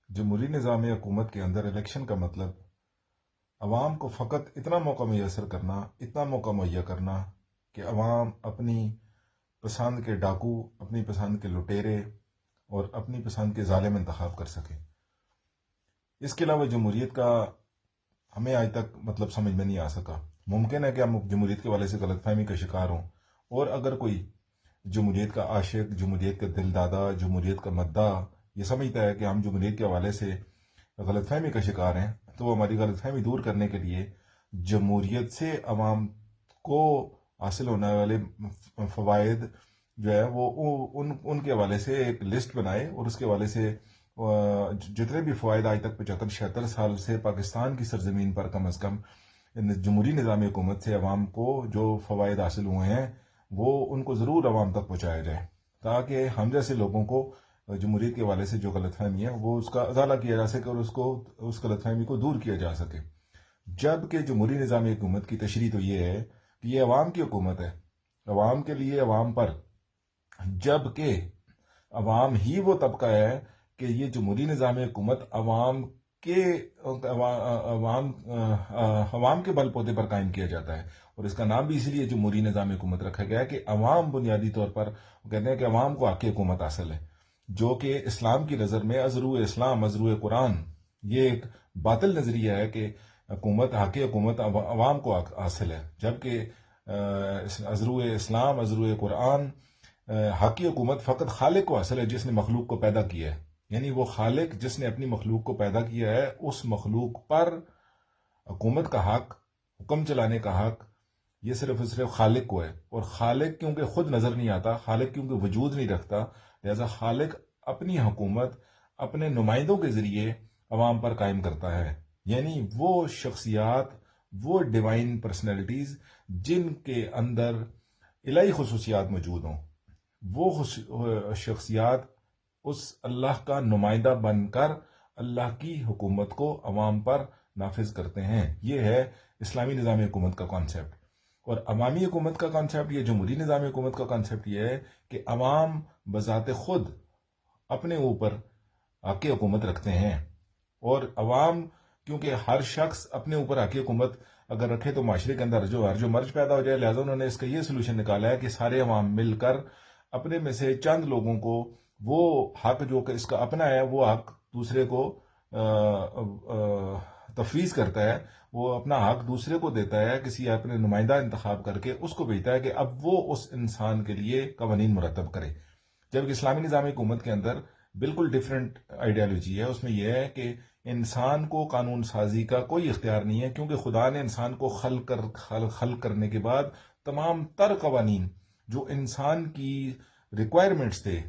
جمہوری نظام حکومت کے اندر الیکشن کا مطلب عوام کو فقط اتنا موقع میسر کرنا، اتنا موقع مہیا کرنا کہ عوام اپنی پسند کے ڈاکو، اپنی پسند کے لٹیرے اور اپنی پسند کے ظالم انتخاب کر سکے۔ اس کے علاوہ جمہوریت کا ہمیں آج تک مطلب سمجھ میں نہیں آ سکا۔ ممکن ہے کہ ہم جمہوریت کے والے سے غلط فہمی کا شکار ہوں، اور اگر کوئی جمہوریت کا عاشق، جمہوریت کا دل دادا، جمہوریت کا مداح یہ سمجھتا ہے کہ ہم جمہوریت کے حوالے سے غلط فہمی کا شکار ہیں، تو وہ ہماری غلط فہمی دور کرنے کے لیے جمہوریت سے عوام کو حاصل ہونے والے فوائد جو ہے وہ ان کے حوالے سے ایک لسٹ بنائے، اور اس کے حوالے سے جتنے بھی فوائد آج تک 75-76 سال سے پاکستان کی سرزمین پر کم از کم جمہوری نظام حکومت سے عوام کو جو فوائد حاصل ہوئے ہیں وہ ان کو ضرور عوام تک پہنچایا جائے، تاکہ ہم جیسے لوگوں کو جمہوریت کے حوالے سے جو غلط فہمی ہے وہ اس کا ازالہ کیا جا سکے، اور اس غلط فہمی کو دور کیا جا سکے۔ جبکہ جمہوری نظام حکومت کی تشریح تو یہ ہے کہ یہ عوام کی حکومت ہے، عوام کے لیے، عوام پر، جبکہ عوام ہی وہ طبقہ ہے کہ یہ جمہوری نظام حکومت عوام کے بل پوتے پر قائم کیا جاتا ہے، اور اس کا نام بھی اسی لیے جمہوری نظام حکومت رکھا گیا ہے کہ عوام بنیادی طور پر کہتے ہیں کہ عوام کو حق حکومت حاصل ہے، جو کہ اسلام کی نظر میں ازرو اسلام، ازرو قرآن، یہ ایک باطل نظریہ ہے کہ حق حکومت عوام کو حاصل ہے، جبکہ ازرو اسلام، ازرو قرآن، حق حکومت فقط خالق کو حاصل ہے جس نے مخلوق کو پیدا کیا ہے، یعنی وہ خالق جس نے اپنی مخلوق کو پیدا کیا ہے اس مخلوق پر حکومت کا حق، حکم چلانے کا حق، یہ صرف خالق کو ہے، اور خالق کیونکہ خود نظر نہیں آتا، خالق کیونکہ وجود نہیں رکھتا، لہذا خالق اپنی حکومت اپنے نمائندوں کے ذریعے عوام پر قائم کرتا ہے، یعنی وہ شخصیات، وہ ڈیوائن پرسنالٹیز جن کے اندر الہی خصوصیات موجود ہوں، وہ شخصیات اس اللہ کا نمائندہ بن کر اللہ کی حکومت کو عوام پر نافذ کرتے ہیں۔ یہ ہے اسلامی نظام حکومت کا کانسیپٹ۔ اور عوامی حکومت کا کانسیپٹ، یہ جمہوری نظام حکومت کا کانسیپٹ یہ ہے کہ عوام بذات خود اپنے اوپر حق حکومت رکھتے ہیں، اور عوام کیونکہ ہر شخص اپنے اوپر حق حکومت اگر رکھے تو معاشرے کے اندر جو مرج پیدا ہو جائے، لہٰذا انہوں نے اس کا یہ سلوشن نکالا ہے کہ سارے عوام مل کر اپنے میں سے چند لوگوں کو وہ حق جو کہ اس کا اپنا ہے وہ حق دوسرے کو تفویض کرتا ہے، وہ اپنا حق دوسرے کو دیتا ہے، کسی اپنے نمائندہ انتخاب کر کے اس کو بھیجتا ہے کہ اب وہ اس انسان کے لیے قوانین مرتب کرے۔ جبکہ اسلامی نظام حکومت کے اندر بالکل ڈیفرنٹ آئیڈیالوجی ہے، اس میں یہ ہے کہ انسان کو قانون سازی کا کوئی اختیار نہیں ہے، کیونکہ خدا نے انسان کو خلق کرنے کے بعد تمام تر قوانین جو انسان کی ریکوائرمنٹس تھے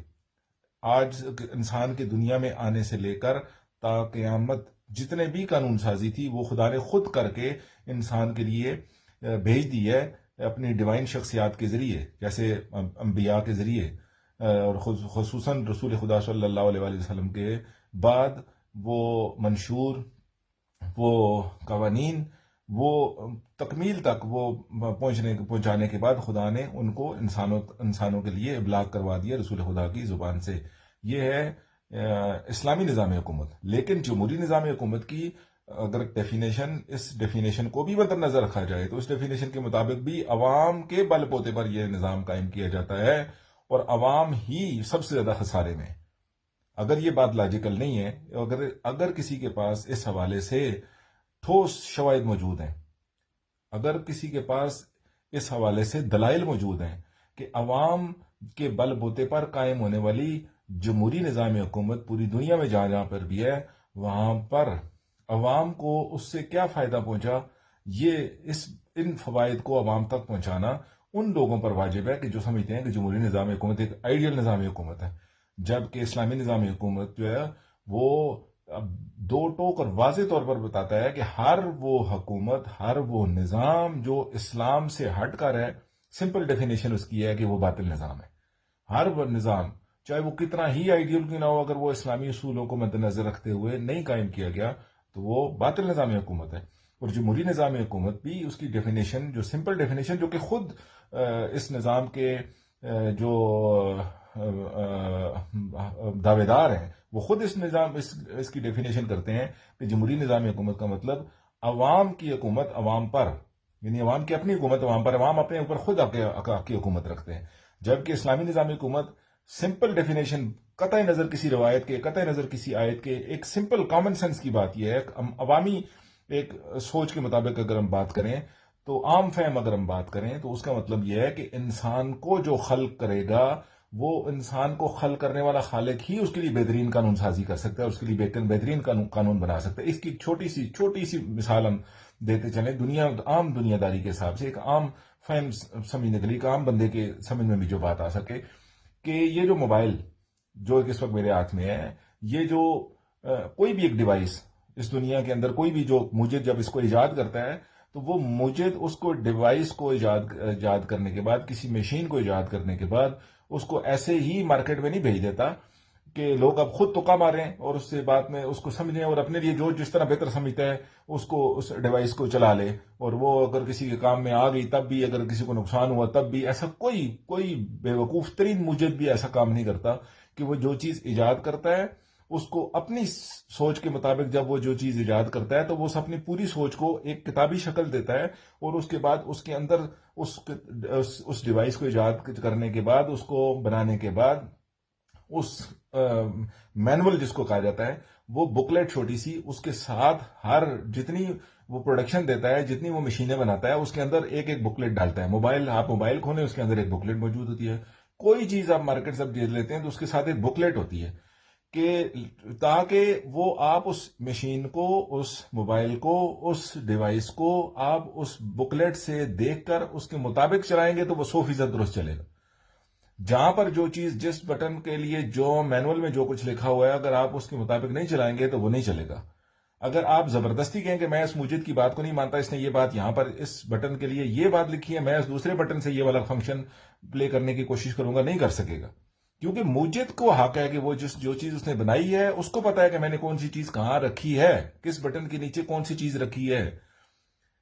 آج انسان کے دنیا میں آنے سے لے کر تا قیامت، جتنے بھی قانون سازی تھی وہ خدا نے خود کر کے انسان کے لیے بھیج دی ہے اپنی ڈیوائن شخصیات کے ذریعے، جیسے انبیاء کے ذریعے، اور خصوصاً رسول خدا صلی اللہ علیہ وسلم کے بعد وہ منشور، وہ قوانین، وہ تکمیل تک وہ پہنچانے کے بعد خدا نے ان کو انسانوں کے لیے ابلاغ کروا دیا رسول خدا کی زبان سے۔ یہ ہے اسلامی نظام حکومت۔ لیکن جمہوری نظام حکومت کی اگر اس ڈیفینیشن کو بھی مد نظر رکھا جائے تو اس ڈیفینیشن کے مطابق بھی عوام کے بل پوتے پر یہ نظام قائم کیا جاتا ہے، اور عوام ہی سب سے زیادہ خسارے میں۔ اگر یہ بات لاجیکل نہیں ہے، اگر کسی کے پاس اس حوالے سے ٹھوس شواہد موجود ہیں، اگر کسی کے پاس اس حوالے سے دلائل موجود ہیں کہ عوام کے بل بوتے پر قائم ہونے والی جمہوری نظام حکومت پوری دنیا میں جہاں جہاں پر بھی ہے وہاں پر عوام کو اس سے کیا فائدہ پہنچا، ان فوائد کو عوام تک پہنچانا ان لوگوں پر واجب ہے کہ جو سمجھتے ہیں کہ جمہوری نظام حکومت ایک آئیڈیل نظام حکومت ہے، جبکہ اسلامی نظام حکومت جو ہے وہ دو ٹوک اور واضح طور پر بتاتا ہے کہ ہر وہ حکومت، ہر وہ نظام جو اسلام سے ہٹ کر ہے، سمپل ڈیفینیشن اس کی ہے کہ وہ باطل نظام ہے۔ ہر وہ نظام چاہے وہ کتنا ہی آئیڈیل کیوں نہ ہو، اگر وہ اسلامی اصولوں کو مد نظر رکھتے ہوئے نہیں قائم کیا گیا تو وہ باطل نظام حکومت ہے۔ اور جمہوری نظام حکومت بھی اس کی ڈیفینیشن، جو سمپل ڈیفینیشن جو کہ خود اس نظام کے جو دعوے دار ہیں وہ خود اس کی ڈیفینیشن کرتے ہیں کہ جمہوری نظام حکومت کا مطلب عوام کی حکومت عوام پر، یعنی عوام کی اپنی حکومت عوام پر، عوام اپنے اوپر خود کی حکومت رکھتے ہیں. جبکہ اسلامی نظام حکومت سمپل ڈیفینیشن، قطع نظر کسی روایت کے، قطع نظر کسی آیت کے، ایک سمپل کامن سینس کی بات یہ ہے، عوامی ایک سوچ کے مطابق اگر ہم بات کریں تو عام فہم اگر ہم بات کریں تو اس کا مطلب یہ ہے کہ انسان کو جو خلق کرے گا وہ انسان کو خلق کرنے والا خالق ہی اس کے لیے بہترین قانون سازی کر سکتا ہے، اس کے لیے بہترین قانون بنا سکتا ہے. اس کی چھوٹی سی مثال ہم دیتے چلیں عام دنیا داری کے حساب سے، ایک عام فہم سمجھنے کے لیے، ایک عام بندے کے سمجھ میں بھی جو بات آ سکے کہ یہ جو موبائل جو اس وقت میرے ہاتھ میں ہے، یہ جو کوئی بھی ایک ڈیوائس اس دنیا کے اندر، کوئی بھی جو موجد جب اس کو ایجاد کرتا ہے تو وہ موجد اس کو ڈیوائس کو ایجاد کرنے کے بعد، کسی مشین کو ایجاد کرنے کے بعد اس کو ایسے ہی مارکیٹ میں نہیں بھیج دیتا کہ لوگ اب خود تکا ماریں اور اس سے بعد میں اس کو سمجھیں اور اپنے لیے جس طرح بہتر سمجھتا ہے اس ڈیوائس کو چلا لے، اور وہ اگر کسی کے کام میں آ گئی تب بھی، اگر کسی کو نقصان ہوا تب بھی. ایسا کوئی بے وقوف ترین موجد بھی ایسا کام نہیں کرتا کہ وہ جو چیز ایجاد کرتا ہے اس کو اپنی سوچ کے مطابق، جب وہ جو چیز ایجاد کرتا ہے تو وہ اپنی پوری سوچ کو ایک کتابی شکل دیتا ہے، اور اس کے بعد اس کے اندر اس ڈیوائس کو ایجاد کرنے کے بعد، اس کو بنانے کے بعد، اس مینول جس کو کہا جاتا ہے، وہ بکلیٹ چھوٹی سی، اس کے ساتھ ہر جتنی وہ پروڈکشن دیتا ہے، جتنی وہ مشینیں بناتا ہے، اس کے اندر ایک بکلیٹ ڈالتا ہے. آپ موبائل کھولیں، اس کے اندر ایک بکلیٹ موجود ہوتی ہے. کوئی چیز آپ مارکیٹ سے خرید لیتے ہیں تو اس کے ساتھ ایک بکلیٹ ہوتی ہے کہ تاکہ وہ آپ اس مشین کو، اس موبائل کو، اس ڈیوائس کو آپ اس بکلیٹ سے دیکھ کر اس کے مطابق چلائیں گے تو وہ 100% درست چلے گا. جہاں پر جو چیز، جس بٹن کے لیے جو مینول میں جو کچھ لکھا ہوا ہے، اگر آپ اس کے مطابق نہیں چلائیں گے تو وہ نہیں چلے گا. اگر آپ زبردستی کہیں کہ میں اس موجد کی بات کو نہیں مانتا، اس نے یہ بات یہاں پر اس بٹن کے لیے یہ بات لکھی ہے، میں اس دوسرے بٹن سے یہ والا فنکشن پلے کرنے کی کوشش کروں گا، نہیں کر سکے گا. کیونکہ موجد کو حق ہے کہ وہ جو چیز اس نے بنائی ہے اس کو پتا ہے کہ میں نے کون سی چیز کہاں رکھی ہے، کس بٹن کے نیچے کون سی چیز رکھی ہے،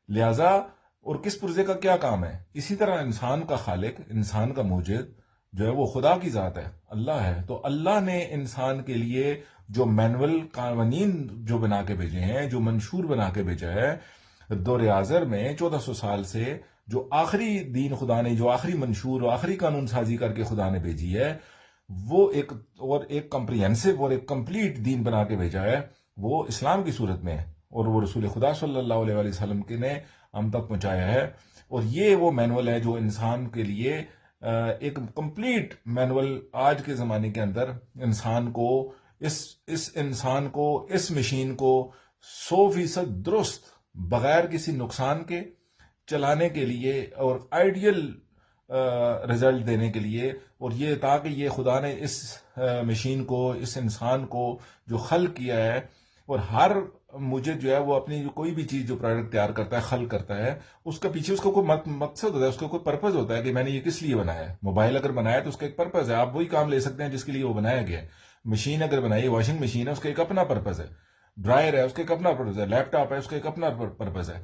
لہذا اور کس پرزے کا کیا کام ہے. اسی طرح انسان کا خالق، انسان کا موجد جو ہے وہ خدا کی ذات ہے، اللہ ہے. تو اللہ نے انسان کے لیے جو مینول قوانین جو بنا کے بھیجے ہیں، جو منشور بنا کے بھیجا ہے، دور حاضر میں 1400 سال سے جو آخری دین خدا نے، جو آخری منشور اور آخری قانون سازی کر کے خدا نے بھیجی ہے، وہ ایک کمپریہنسو اور ایک کمپلیٹ دین بنا کے بھیجا ہے، وہ اسلام کی صورت میں ہے، اور وہ رسول خدا صلی اللہ علیہ وسلم کے نے ہم تک پہنچایا ہے. اور یہ وہ مینول ہے جو انسان کے لیے ایک کمپلیٹ مینول آج کے زمانے کے اندر انسان کو، اس مشین کو 100% درست بغیر کسی نقصان کے چلانے کے لیے اور آئیڈیل رزلٹ دینے کے لیے، اور یہ تاکہ یہ خدا نے اس مشین کو، اس انسان کو جو خلق کیا ہے، اور ہر موجد جو ہے وہ اپنی کوئی بھی چیز جو پروڈکٹ تیار کرتا ہے، خلق کرتا ہے، اس کا پیچھے اس کا کوئی مقصد ہوتا ہے، اس کا کوئی پرپز ہوتا ہے کہ میں نے یہ کس لیے بنایا ہے. موبائل اگر بنایا تو اس کا ایک پرپز ہے، آپ وہی کام لے سکتے ہیں جس کے لیے وہ بنایا گیا ہے. مشین اگر بنائی، واشنگ مشین ہے، اس کا ایک اپنا پرپز ہے. ڈرائر ہے، اس کا ایک اپنا پرپز ہے. لیپ ٹاپ ہے، اس کا ایک اپنا پرپز ہے.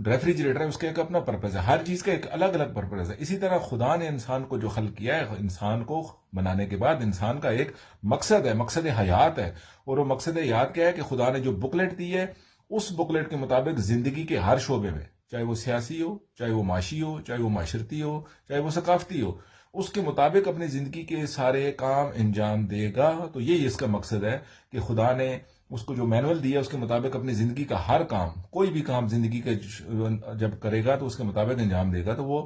ریفریجریٹر ہے، اس کا ایک اپنا پرپز ہے. ہر چیز کا ایک الگ الگ پرپز ہے. اسی طرح خدا نے انسان کو جو خلق کیا ہے، انسان کو بنانے کے بعد انسان کا ایک مقصد ہے، مقصد حیات ہے. اور وہ مقصد حیات کیا ہے کہ خدا نے جو بکلیٹ دی ہے، اس بکلیٹ کے مطابق زندگی کے ہر شعبے میں، چاہے وہ سیاسی ہو، چاہے وہ معاشی ہو، چاہے وہ معاشرتی ہو، چاہے وہ ثقافتی ہو، اس کے مطابق اپنی زندگی کے سارے کام انجام دے گا. تو یہی اس کا مقصد ہے کہ خدا نے اس کو جو مینول دیا، اس کے مطابق اپنی زندگی کا ہر کام، کوئی بھی کام زندگی کا جب کرے گا تو اس کے مطابق انجام دے گا، تو وہ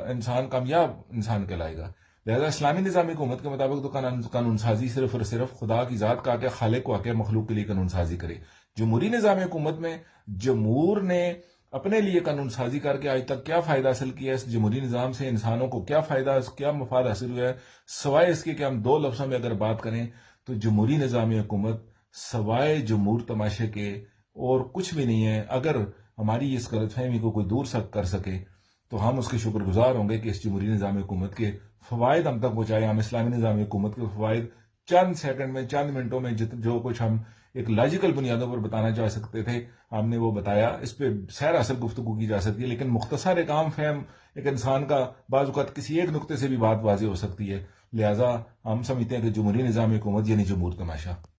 انسان کامیاب انسان کہلائے گا. لہذا اسلامی نظام حکومت کے مطابق تو قانون سازی صرف اور صرف خدا کی ذات کا کہ خالق کو کہ مخلوق کے لیے قانون سازی کرے. جمہوری نظام حکومت میں جمہور نے اپنے لیے قانون سازی کر کے آج تک کیا فائدہ حاصل کیا ہے، اس جمہوری نظام سے انسانوں کو کیا فائدہ، کیا مفاد حاصل ہوا ہے، سوائے اس کے کہ ہم 2 لفظوں میں اگر بات کریں تو جمہوری نظام حکومت سوائے جمہور تماشے کے اور کچھ بھی نہیں ہے. اگر ہماری اس غلط فہمی کو کوئی دور کر سکے تو ہم اس کے شکر گزار ہوں گے کہ اس جمہوری نظام حکومت کے فوائد ہم تک پہنچائے. ہم اسلامی نظام حکومت کے فوائد چند سیکنڈ میں، چند منٹوں میں جو کچھ ہم ایک لاجیکل بنیادوں پر بتانا چاہ سکتے تھے ہم نے وہ بتایا. اس پہ سیر اصل گفتگو کی جا سکتی ہے، لیکن مختصر ایک عام فہم ایک انسان کا بعض اوقات کسی ایک نقطے سے بھی بات واضح ہو سکتی ہے. لہٰذا ہم سمجھتے ہیں کہ جمہوری نظام حکومت یعنی جمہور تماشا.